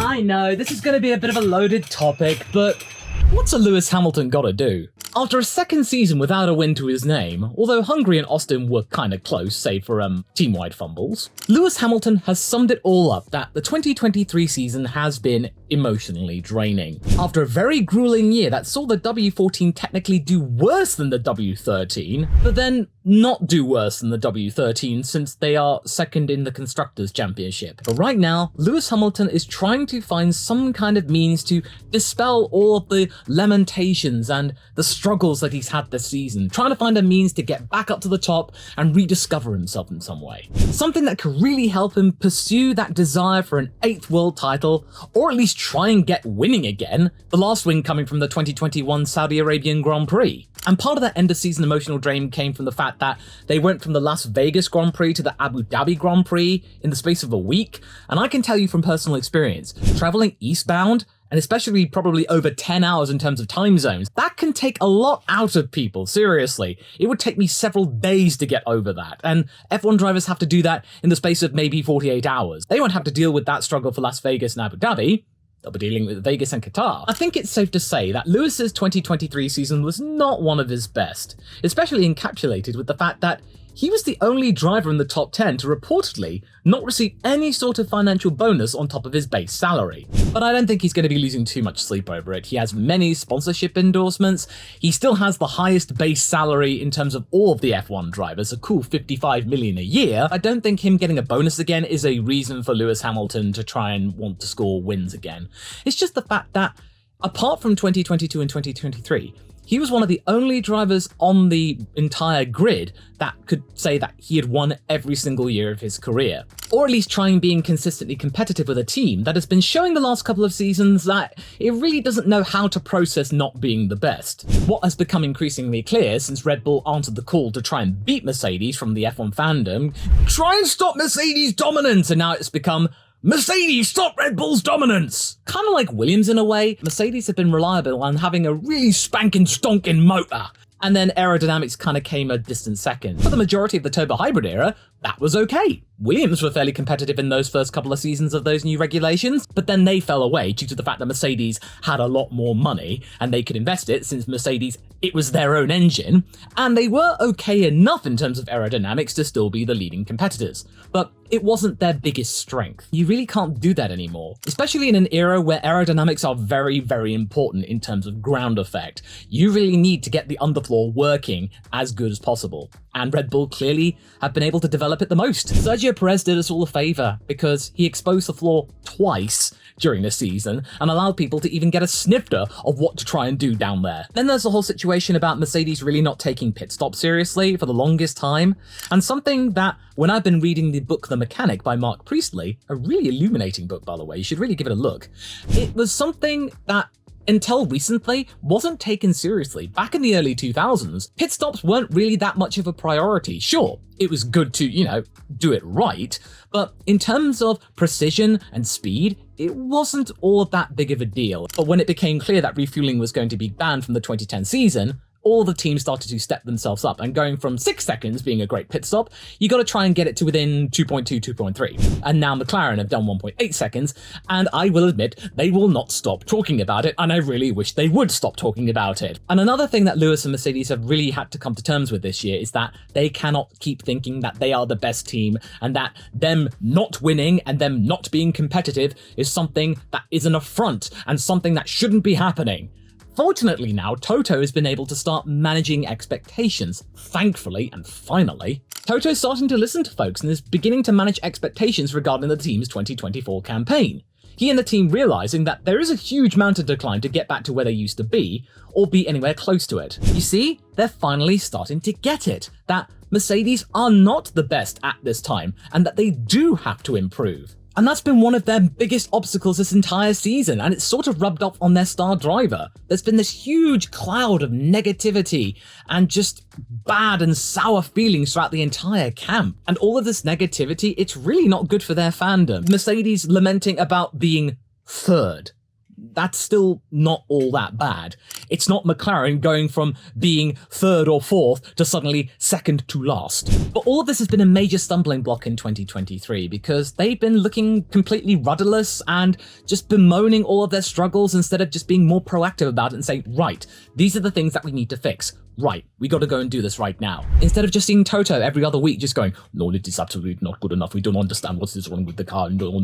I know, this is going to be a bit of a loaded topic, but what's a Lewis Hamilton gotta do? After a second season without a win to his name, although Hungary and Austin were kinda close, save for team-wide fumbles, Lewis Hamilton has summed it all up that the 2023 season has been emotionally draining. After a very grueling year that saw the W14 technically do worse than the W13, but then not do worse than the W13 since they are second in the Constructors' Championship. But right now, Lewis Hamilton is trying to find some kind of means to dispel all of the lamentations and the struggles that he's had this season, trying to find a means to get back up to the top and rediscover himself in some way. Something that could really help him pursue that desire for an 8th world title, or at least try and get winning again, the last win coming from the 2021 Saudi Arabian Grand Prix. And part of that end of season emotional drain came from the fact that they went from the Las Vegas Grand Prix to the Abu Dhabi Grand Prix in the space of a week, and I can tell you from personal experience, traveling eastbound, and especially probably over 10 hours in terms of time zones, that can take a lot out of people, seriously. It would take me several days to get over that, and F1 drivers have to do that in the space of maybe 48 hours. They won't have to deal with that struggle for Las Vegas and Abu Dhabi. They'll be dealing with Vegas and Qatar. I think it's safe to say that Lewis's 2023 season was not one of his best, especially encapsulated with the fact that he was the only driver in the top 10 to reportedly not receive any sort of financial bonus on top of his base salary. But I don't think he's going to be losing too much sleep over it. He has many sponsorship endorsements. He still has the highest base salary in terms of all of the F1 drivers, a cool $55 million a year. I don't think him getting a bonus again is a reason for Lewis Hamilton to try and want to score wins again. It's just the fact that, apart from 2022 and 2023, he was one of the only drivers on the entire grid that could say that he had won every single year of his career. Or at least trying being consistently competitive with a team that has been showing the last couple of seasons that it really doesn't know how to process not being the best. What has become increasingly clear since Red Bull answered the call to try and beat Mercedes from the F1 fandom, try and stop Mercedes' dominance, and now it's become Mercedes, stop Red Bull's dominance! Kind of like Williams in a way, Mercedes have been reliable and having a really spanking stonking motor. And then aerodynamics kind of came a distant second. For the majority of the turbo hybrid era, that was okay. Williams were fairly competitive in those first couple of seasons of those new regulations, but then they fell away due to the fact that Mercedes had a lot more money and they could invest it since Mercedes, it was their own engine, and they were okay enough in terms of aerodynamics to still be the leading competitors. But it wasn't their biggest strength. You really can't do that anymore, especially in an era where aerodynamics are very, very important in terms of ground effect. You really need to get the underfloor working as good as possible. And Red Bull clearly have been able to develop it the most. Sergio Perez did us all a favor because he exposed the floor twice during the season and allowed people to even get a snifter of what to try and do down there. Then there's the whole situation about Mercedes really not taking pit stops seriously for the longest time, and something that when I've been reading the book The Mechanic by Mark Priestley, a really illuminating book by the way, you should really give it a look, it was something that until recently wasn't taken seriously. Back in the early 2000s, pit stops weren't really that much of a priority. Sure, it was good to, do it right, but in terms of precision and speed, it wasn't all that big of a deal. But when it became clear that refueling was going to be banned from the 2010 season, all the teams started to step themselves up, and going from 6 seconds being a great pit stop, you got to try and get it to within 2.2, 2.3. And now McLaren have done 1.8 seconds, and I will admit they will not stop talking about it, and I really wish they would stop talking about it. And another thing that Lewis and Mercedes have really had to come to terms with this year is that they cannot keep thinking that they are the best team, and that them not winning and them not being competitive is something that is an affront and something that shouldn't be happening. Fortunately now, Toto has been able to start managing expectations, thankfully and finally. Toto's starting to listen to folks and is beginning to manage expectations regarding the team's 2024 campaign. He and the team realizing that there is a huge mountain to climb to get back to where they used to be, or be anywhere close to it. You see, they're finally starting to get it, that Mercedes are not the best at this time, and that they do have to improve. And that's been one of their biggest obstacles this entire season, and it's sort of rubbed off on their star driver. There's been this huge cloud of negativity and just bad and sour feelings throughout the entire camp. And all of this negativity, it's really not good for their fandom. Mercedes lamenting about being third. That's still not all that bad. It's not McLaren going from being third or fourth to suddenly second to last. But all of this has been a major stumbling block in 2023 because they've been looking completely rudderless and just bemoaning all of their struggles instead of just being more proactive about it and saying, right, these are the things that we need to fix. Right, we got to go and do this right now. Instead of just seeing Toto every other week just going, no, it is absolutely not good enough. We don't understand what is wrong with the car. No,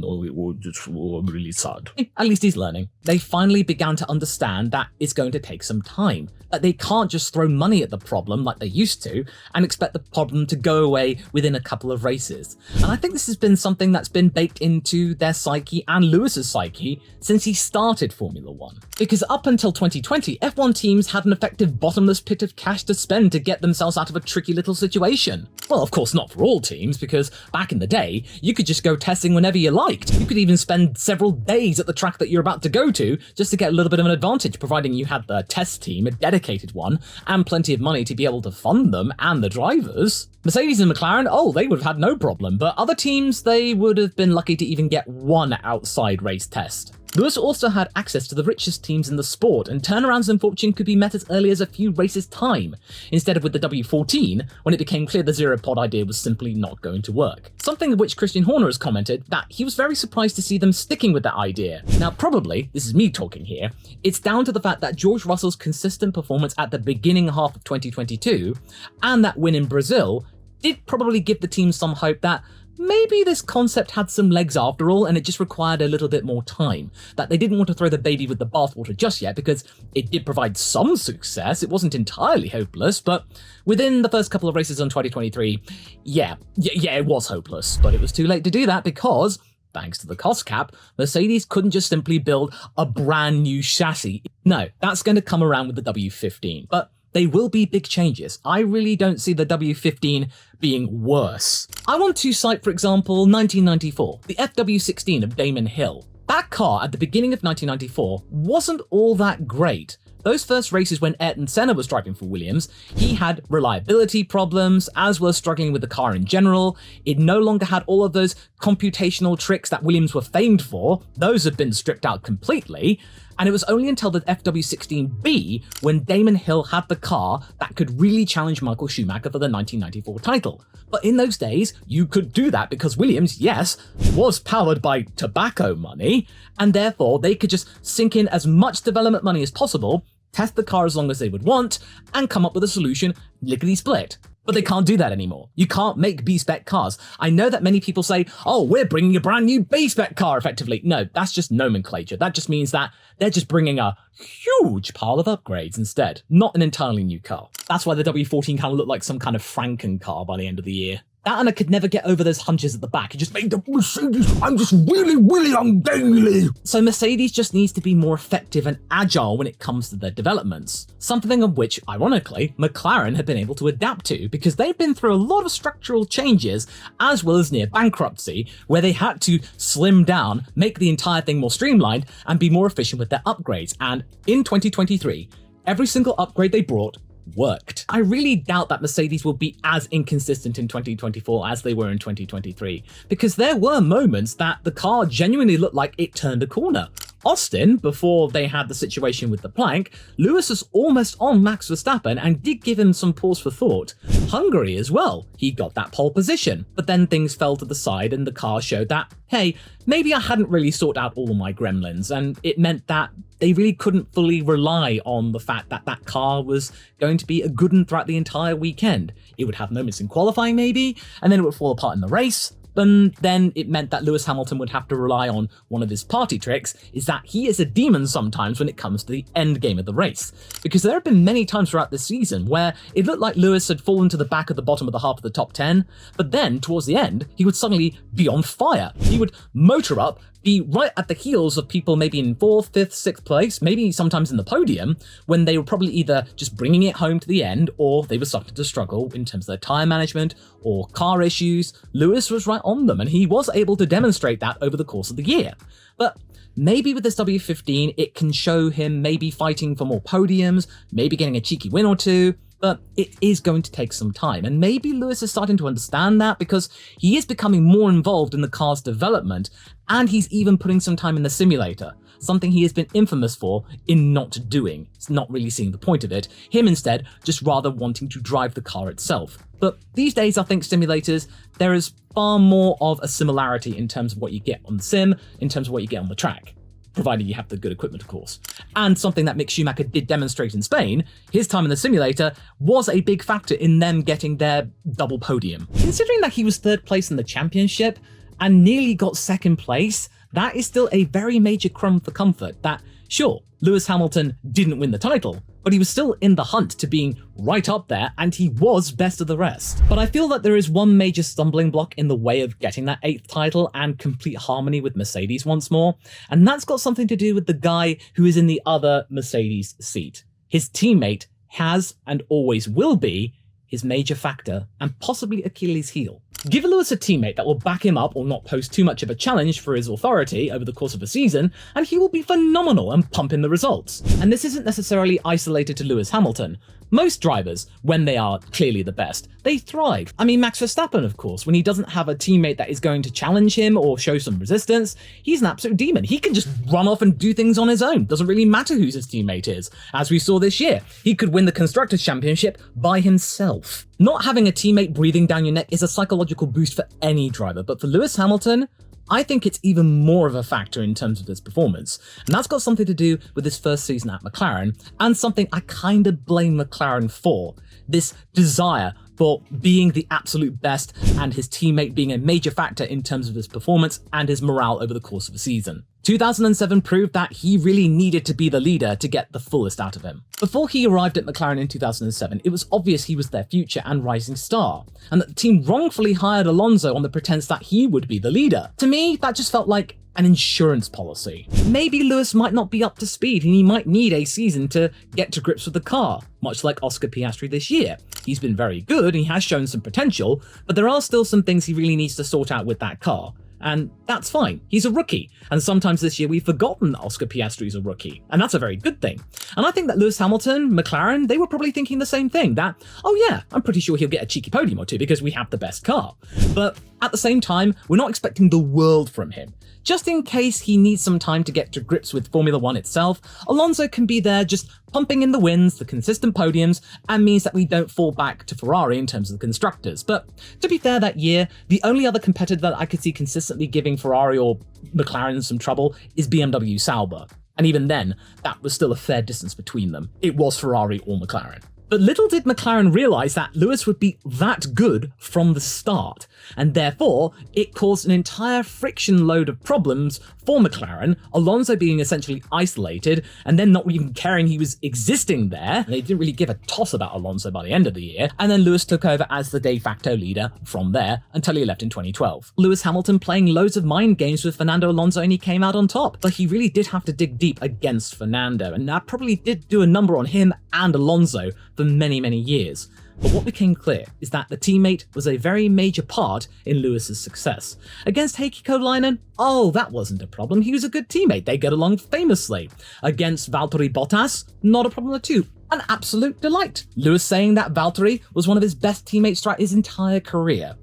it's really sad. At least he's learning. They finally began to understand that it's going to take some time. That they can't just throw money at the problem like they used to and expect the problem to go away within a couple of races. And I think this has been something that's been baked into their psyche and Lewis's psyche since he started Formula One. Because up until 2020, F1 teams had an effective bottomless pit of cash to spend to get themselves out of a tricky little situation. Well, of course not for all teams, because back in the day, you could just go testing whenever you liked. You could even spend several days at the track that you're about to go to just to get a little bit of an advantage, providing you had the test team, a dedicated one, and plenty of money to be able to fund them and the drivers. Mercedes and McLaren, oh, they would have had no problem, but other teams, they would have been lucky to even get one outside race test. Lewis also had access to the richest teams in the sport, and turnarounds in fortune could be met as early as a few races' time, instead of with the W14, when it became clear the zero-pod idea was simply not going to work. Something of which Christian Horner has commented that he was very surprised to see them sticking with that idea. Now probably, this is me talking here, it's down to the fact that George Russell's consistent performance at the beginning half of 2022, and that win in Brazil, did probably give the team some hope that maybe this concept had some legs after all, and it just required a little bit more time. That they didn't want to throw the baby with the bathwater just yet, because it did provide some success. It wasn't entirely hopeless, but within the first couple of races on 2023, yeah, it was hopeless. But it was too late to do that because, thanks to the cost cap, Mercedes couldn't just simply build a brand new chassis. No, that's going to come around with the W15. But they will be big changes. I really don't see the W15 being worse. I want to cite, for example, 1994, the FW16 of Damon Hill. That car at the beginning of 1994 wasn't all that great. Those first races when Ayrton Senna was driving for Williams, he had reliability problems, as well as struggling with the car in general. It no longer had all of those computational tricks that Williams were famed for. Those have been stripped out completely. And it was only until the FW16B when Damon Hill had the car that could really challenge Michael Schumacher for the 1994 title. But in those days, you could do that because Williams, yes, was powered by tobacco money, and therefore they could just sink in as much development money as possible, test the car as long as they would want, and come up with a solution lickety-split. But they can't do that anymore. You can't make B-spec cars. I know that many people say, oh, we're bringing a brand new B-spec car effectively. No, that's just nomenclature. That just means that they're just bringing a huge pile of upgrades instead, not an entirely new car. That's why the W14 kind of looked like some kind of Franken car by the end of the year. That and I could never get over those hunches at the back. It just made the Mercedes, I'm just really ungainly. So Mercedes just needs to be more effective and agile when it comes to their developments. Something of which, ironically, McLaren have been able to adapt to because they've been through a lot of structural changes as well as near bankruptcy, where they had to slim down, make the entire thing more streamlined, and be more efficient with their upgrades. And in 2023, every single upgrade they brought worked. I really doubt that Mercedes will be as inconsistent in 2024 as they were in 2023, because there were moments that the car genuinely looked like it turned a corner. Austin, before they had the situation with the plank, Lewis was almost on Max Verstappen and did give him some pause for thought. Hungary as well, he got that pole position, but then things fell to the side and the car showed that, hey, maybe I hadn't really sorted out all of my gremlins, and it meant that they really couldn't fully rely on the fact that that car was going to be a good one throughout the entire weekend. It would have moments in qualifying maybe, and then it would fall apart in the race. And then it meant that Lewis Hamilton would have to rely on one of his party tricks, is that he is a demon sometimes when it comes to the end game of the race. Because there have been many times throughout this season where it looked like Lewis had fallen to the back of the bottom of the half of the top 10, but then towards the end, he would suddenly be on fire. He would motor up, be right at the heels of people maybe in 4th, 5th, 6th place, maybe sometimes in the podium, when they were probably either just bringing it home to the end or they were starting to struggle in terms of their tyre management or car issues. Lewis was right on them, and he was able to demonstrate that over the course of the year. But maybe with this W15, it can show him maybe fighting for more podiums, maybe getting a cheeky win or two. But it is going to take some time, and maybe Lewis is starting to understand that because he is becoming more involved in the car's development, and he's even putting some time in the simulator, something he has been infamous for in not doing. It's not really seeing the point of it, him instead just rather wanting to drive the car itself. But these days I think simulators, there is far more of a similarity in terms of what you get on the sim, in terms of what you get on the track. Provided you have the good equipment, of course. And something that Mick Schumacher did demonstrate in Spain, his time in the simulator was a big factor in them getting their double podium. Considering that he was third place in the championship and nearly got second place, that is still a very major crumb for comfort that, sure, Lewis Hamilton didn't win the title, but he was still in the hunt to being right up there, and he was best of the rest. But I feel that there is one major stumbling block in the way of getting that 8th title and complete harmony with Mercedes once more, and that's got something to do with the guy who is in the other Mercedes seat. His teammate has and always will be his major factor and possibly Achilles' heel. Give Lewis a teammate that will back him up or not pose too much of a challenge for his authority over the course of a season, and he will be phenomenal and pump in the results. And this isn't necessarily isolated to Lewis Hamilton. Most drivers, when they are clearly the best, they thrive. I mean, Max Verstappen, of course, when he doesn't have a teammate that is going to challenge him or show some resistance, he's an absolute demon. He can just run off and do things on his own. Doesn't really matter who his teammate is. As we saw this year, he could win the Constructors' Championship by himself. Not having a teammate breathing down your neck is a psychological boost for any driver, but for Lewis Hamilton, I think it's even more of a factor in terms of his performance, and that's got something to do with his first season at McLaren, and something I kind of blame McLaren for, this desire for being the absolute best and his teammate being a major factor in terms of his performance and his morale over the course of a season. 2007 proved that he really needed to be the leader to get the fullest out of him. Before he arrived at McLaren in 2007, it was obvious he was their future and rising star, and that the team wrongfully hired Alonso on the pretense that he would be the leader. To me, that just felt like an insurance policy. Maybe Lewis might not be up to speed and he might need a season to get to grips with the car, much like Oscar Piastri this year. He's been very good and he has shown some potential, but there are still some things he really needs to sort out with that car. And that's fine. He's a rookie. And sometimes this year we've forgotten that Oscar Piastri is a rookie. And that's a very good thing. And I think that Lewis Hamilton, McLaren, they were probably thinking the same thing. That, oh yeah, I'm pretty sure he'll get a cheeky podium or two because we have the best car. But at the same time, we're not expecting the world from him. Just in case he needs some time to get to grips with Formula One itself, Alonso can be there just pumping in the wins, the consistent podiums, and means that we don't fall back to Ferrari in terms of the constructors. But to be fair, that year, the only other competitor that I could see consistently giving Ferrari or McLaren some trouble is BMW Sauber. And even then, that was still a fair distance between them. It was Ferrari or McLaren. But little did McLaren realise that Lewis would be that good from the start, and therefore it caused an entire friction load of problems for McLaren, Alonso being essentially isolated and then not even caring he was existing there. They didn't really give a toss about Alonso by the end of the year, and then Lewis took over as the de facto leader from there until he left in 2012. Lewis Hamilton playing loads of mind games with Fernando Alonso and he came out on top, but he really did have to dig deep against Fernando, and that probably did do a number on him and Alonso for many, many years. But what became clear is that the teammate was a very major part in Lewis's success. Against Heikki Kovalainen, oh, that wasn't a problem. He was a good teammate. They get along famously. Against Valtteri Bottas, not a problem at all. An absolute delight. Lewis saying that Valtteri was one of his best teammates throughout his entire career.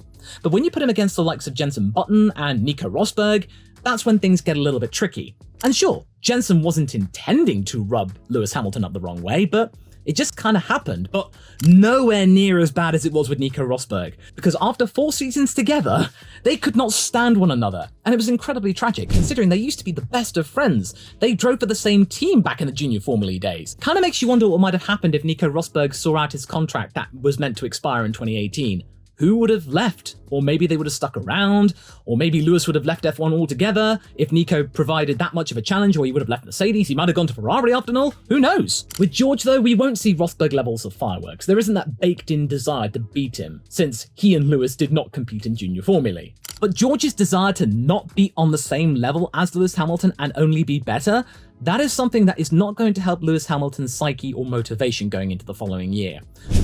But when you put him against the likes of Jenson Button and Nico Rosberg, that's when things get a little bit tricky. And sure, Jenson wasn't intending to rub Lewis Hamilton up the wrong way, but it just kind of happened, but nowhere near as bad as it was with Nico Rosberg, because after 4 seasons together, they could not stand one another, and it was incredibly tragic considering they used to be the best of friends. They drove for the same team back in the Junior Formula E days. Kind of makes you wonder what might have happened if Nico Rosberg saw out his contract that was meant to expire in 2018. Who would have left? Or maybe they would have stuck around, or maybe Lewis would have left F1 altogether if Nico provided that much of a challenge, or he would have left Mercedes, he might have gone to Ferrari after all, who knows? With George though, we won't see Rosberg levels of fireworks. There isn't that baked in desire to beat him, since he and Lewis did not compete in Junior Formulae. But George's desire to not be on the same level as Lewis Hamilton and only be better, that is something that is not going to help Lewis Hamilton's psyche or motivation going into the following year.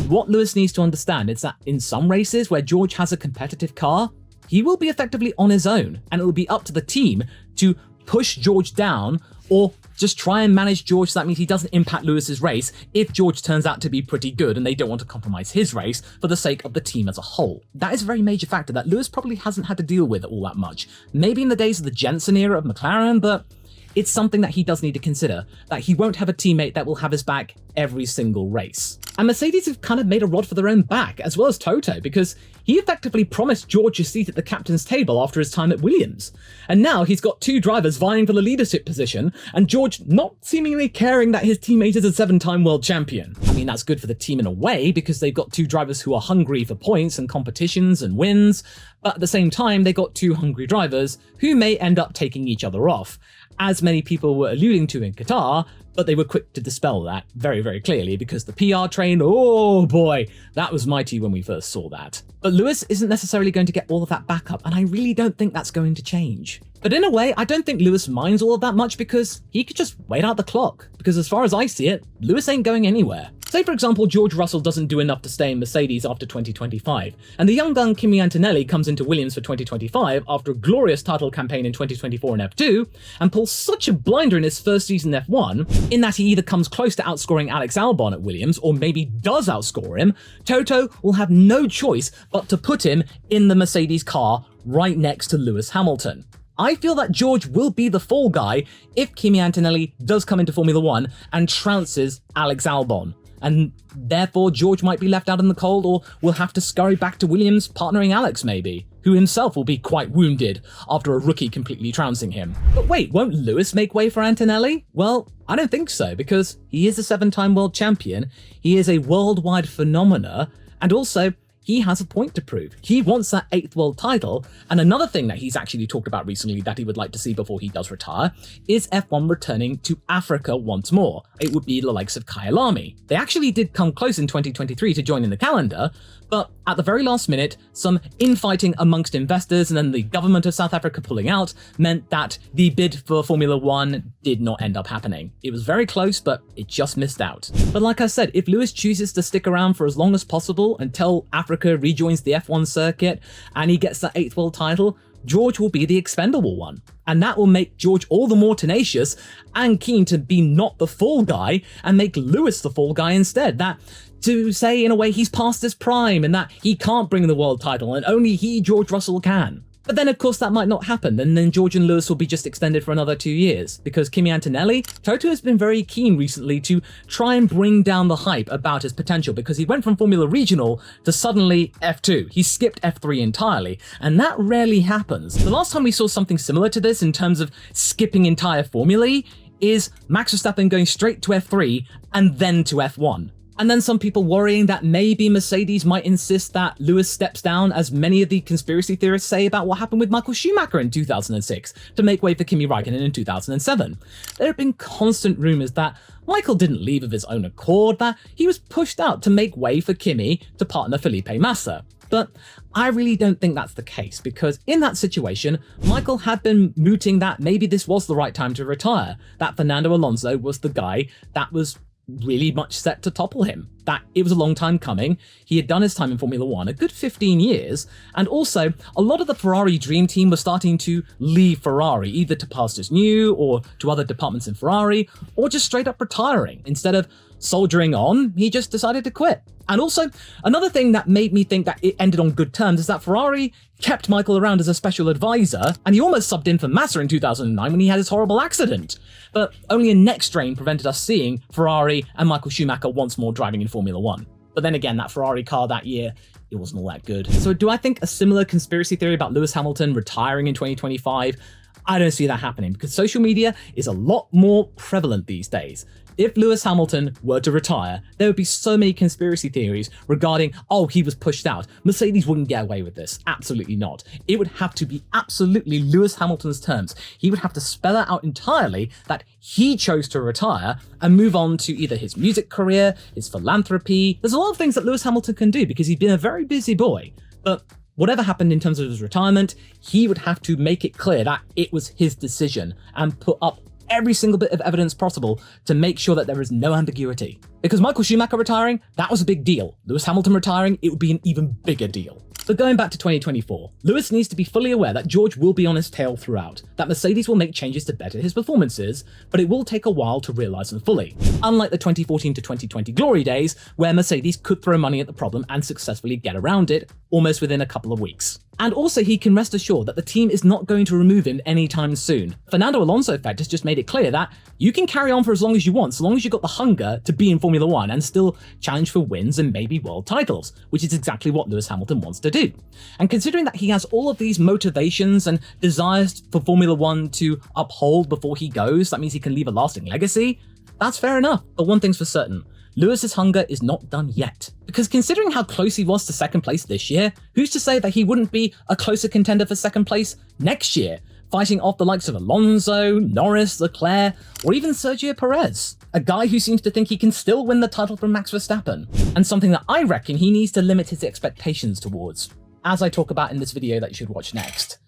What Lewis needs to understand is that in some races where George has a competitive car, he will be effectively on his own, and it will be up to the team to push George down or just try and manage George so that means he doesn't impact Lewis's race if George turns out to be pretty good and they don't want to compromise his race for the sake of the team as a whole. That is a very major factor that Lewis probably hasn't had to deal with all that much. Maybe in the days of the Jensen era of McLaren, but it's something that he does need to consider, that he won't have a teammate that will have his back every single race. And Mercedes have kind of made a rod for their own back, as well as Toto, because he effectively promised George a seat at the captain's table after his time at Williams. And now he's got two drivers vying for the leadership position, and George not seemingly caring that his teammate is a 7-time world champion. I mean, that's good for the team in a way, because they've got two drivers who are hungry for points and competitions and wins, but at the same time, they got two hungry drivers who may end up taking each other off, as many people were alluding to in Qatar, but they were quick to dispel that very, very clearly because the PR train, oh boy, that was mighty when we first saw that. But Lewis isn't necessarily going to get all of that backup, and I really don't think that's going to change. But in a way, I don't think Lewis minds all of that much because he could just wait out the clock. Because as far as I see it, Lewis ain't going anywhere. Say for example, George Russell doesn't do enough to stay in Mercedes after 2025, and the young gun Kimi Antonelli comes into Williams for 2025 after a glorious title campaign in 2024 in F2, and pulls such a blinder in his first season in F1, in that he either comes close to outscoring Alex Albon at Williams, or maybe does outscore him, Toto will have no choice but to put him in the Mercedes car right next to Lewis Hamilton. I feel that George will be the fall guy if Kimi Antonelli does come into Formula 1 and trounces Alex Albon. And therefore George might be left out in the cold, or will have to scurry back to Williams partnering Alex maybe, who himself will be quite wounded after a rookie completely trouncing him. But wait, won't Lewis make way for Antonelli? Well, I don't think so, because he is a 7-time world champion, he is a worldwide phenomena, and also he has a point to prove. He wants that 8th world title, and another thing that he's actually talked about recently that he would like to see before he does retire is F1 returning to Africa once more. It would be the likes of Kyle Lamy. They actually did come close in 2023 to join in the calendar, but at the very last minute, some infighting amongst investors and then the government of South Africa pulling out meant that the bid for Formula 1 did not end up happening. It was very close, but it just missed out. But like I said, if Lewis chooses to stick around for as long as possible until Africa rejoins the F1 circuit and he gets that 8th world title, George will be the expendable one. And that will make George all the more tenacious and keen to be not the fall guy and make Lewis the fall guy instead. That to say in a way he's past his prime and that he can't bring the world title and only he, George Russell, can. But then of course that might not happen, and then George and Lewis will be just extended for another 2 years, because Kimi Antonelli, Toto has been very keen recently to try and bring down the hype about his potential, because he went from Formula Regional to suddenly F2. He skipped F3 entirely, and that rarely happens. The last time we saw something similar to this in terms of skipping entire formulae is Max Verstappen going straight to F3 and then to F1. And then some people worrying that maybe Mercedes might insist that Lewis steps down, as many of the conspiracy theorists say about what happened with Michael Schumacher in 2006, to make way for Kimi Raikkonen in 2007. There have been constant rumours that Michael didn't leave of his own accord, that he was pushed out to make way for Kimi to partner Felipe Massa. But I really don't think that's the case, because in that situation, Michael had been mooting that maybe this was the right time to retire, that Fernando Alonso was the guy that was really much set to topple him, that it was a long time coming. He had done his time in Formula 1, a good 15 years, and also a lot of the Ferrari dream team was starting to leave Ferrari, either to pastures new or to other departments in Ferrari, or just straight up retiring. Instead of soldiering on, he just decided to quit. And also, another thing that made me think that it ended on good terms is that Ferrari kept Michael around as a special advisor, and he almost subbed in for Massa in 2009 when he had his horrible accident. But only a neck strain prevented us seeing Ferrari and Michael Schumacher once more driving in Formula 1. But then again, that Ferrari car that year, it wasn't all that good. So do I think a similar conspiracy theory about Lewis Hamilton retiring in 2025? I don't see that happening, because social media is a lot more prevalent these days. If Lewis Hamilton were to retire, there would be so many conspiracy theories regarding, oh, he was pushed out. Mercedes wouldn't get away with this. Absolutely not. It would have to be absolutely Lewis Hamilton's terms. He would have to spell it out entirely that he chose to retire and move on to either his music career, his philanthropy. There's a lot of things that Lewis Hamilton can do because he's been a very busy boy. But whatever happened in terms of his retirement, he would have to make it clear that it was his decision and put up every single bit of evidence possible to make sure that there is no ambiguity. Because Michael Schumacher retiring, that was a big deal. Lewis Hamilton retiring, it would be an even bigger deal. But going back to 2024, Lewis needs to be fully aware that George will be on his tail throughout, that Mercedes will make changes to better his performances, but it will take a while to realise them fully. Unlike the 2014 to 2020 glory days, where Mercedes could throw money at the problem and successfully get around it almost within a couple of weeks. And also he can rest assured that the team is not going to remove him anytime soon. Fernando Alonso effect has just made it clear that you can carry on for as long as you want, so long as you've got the hunger to be in Formula 1 and still challenge for wins and maybe world titles, which is exactly what Lewis Hamilton wants to do. And considering that he has all of these motivations and desires for Formula 1 to uphold before he goes, that means he can leave a lasting legacy, that's fair enough. But one thing's for certain, Lewis's hunger is not done yet. Because considering how close he was to second place this year, who's to say that he wouldn't be a closer contender for second place next year, fighting off the likes of Alonso, Norris, Leclerc, or even Sergio Perez, a guy who seems to think he can still win the title from Max Verstappen, and something that I reckon he needs to limit his expectations towards, as I talk about in this video that you should watch next.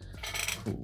Ooh.